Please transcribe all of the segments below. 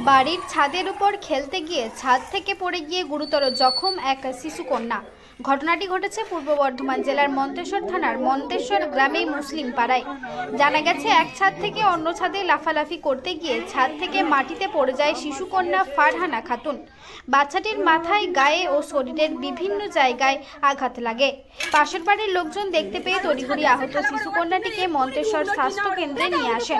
বাড়ির ছাদের উপর খেলতে গিয়ে ছাদ থেকে পড়ে গিয়ে গুরুতর জখম এক শিশুকন্যা। ঘটনাটি ঘটেছে পূর্ব বর্ধমান জেলার মন্তেশ্বর থানার মন্তেশ্বর গ্রামে মুসলিম পাড়ায়। জানা গেছে, এক ছাদ থেকে অন্য ছাদে লাফালাফি করতে গিয়ে ছাদ থেকে মাটিতে পড়ে যায় শিশুকন্যা ফারহানা খাতুন। বাচ্চাটির মাথায়, গায়ে ও শরীরের বিভিন্ন জায়গায় আঘাত লাগে। পাশের বাড়ির লোকজন দেখতে পেয়ে তড়িঘড়ি আহত শিশুকন্যাটিকে মন্তেশ্বর স্বাস্থ্য কেন্দ্রে নিয়ে আসেন।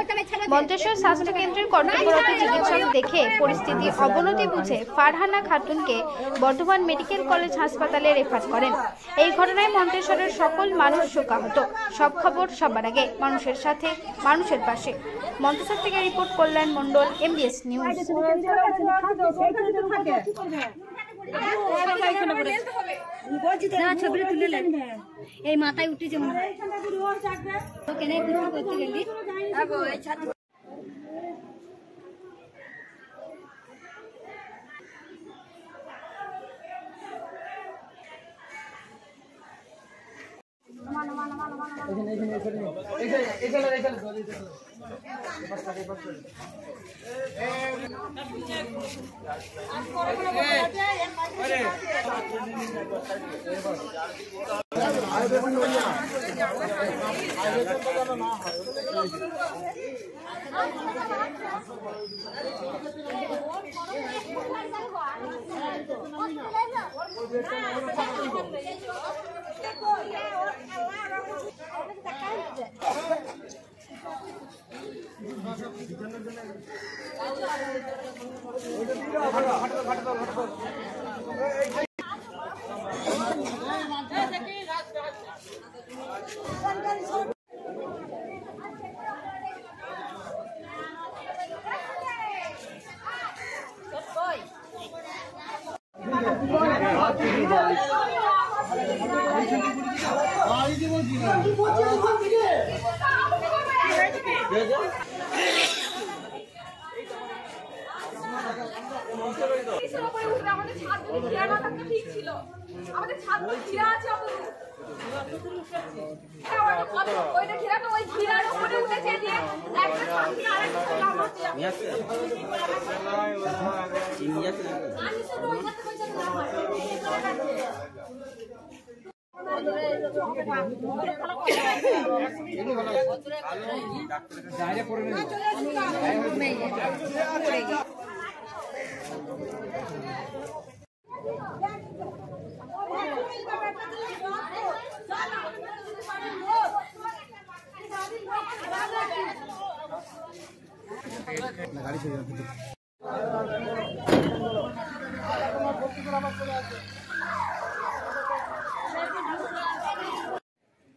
মন্তেশ্বর স্বাস্থ্য কেন্দ্রের কর্তব্যরত চিকিৎসক দেখে পরিস্থিতির অবনতি বুঝে ফারহানা খাতুনকে বর্ধমান মেডিকেল কলেজ হাসপাতালে রেফার করেন। এই ঘটনায় মন্তেশ্বরের সকল মানুষ শোকাহত। সব খবর সবার আগে, মানুষের সাথে, মানুষের পাশে। মন্তেশ্বর থেকে রিপোর্ট কল্যাণ মণ্ডল, MBS নিউজ। ছবিটা তুলে নেন, এই মাথায় উঠেছে মনে হয়।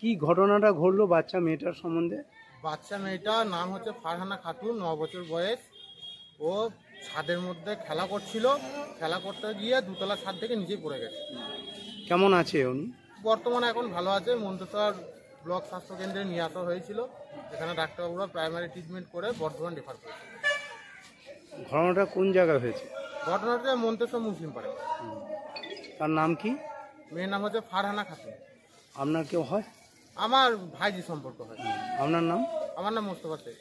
কি ঘটনাটা ঘটলো বাচ্চা মেয়েটার সম্বন্ধে? বাচ্চা মেয়েটার নাম হচ্ছে ফারহানা খাতুন, 9 বছর বয়স। ও ছাদের মধ্যে খেলা করছিল, খেলা করতে গিয়ে দুতলা ছাদ থেকে নিচে পড়ে গেছে। কেমন আছে উনি? বর্তমানে এখন ভালো আছে। মন্তেশ্বর ব্লক স্বাস্থ্য কেন্দ্রে নিয়ে আসা হয়েছিল। এখানে ডাক্তারবাবুরা প্রাইমারি ট্রিটমেন্ট করে বর্ধমান রেফার করেছে। ঘটনাটা কোন জায়গায় হয়েছে? ঘটনাটা মন্তেশ্বর মুসলিম পাড়া। তার নাম কি? মেয়ের নাম হচ্ছে ফারহানা খাতুন। আপনার কেউ হয়? আমার ভাইজি সম্পর্ক হয়। আপনার নাম? আমার নাম মোস্তফা শেখ।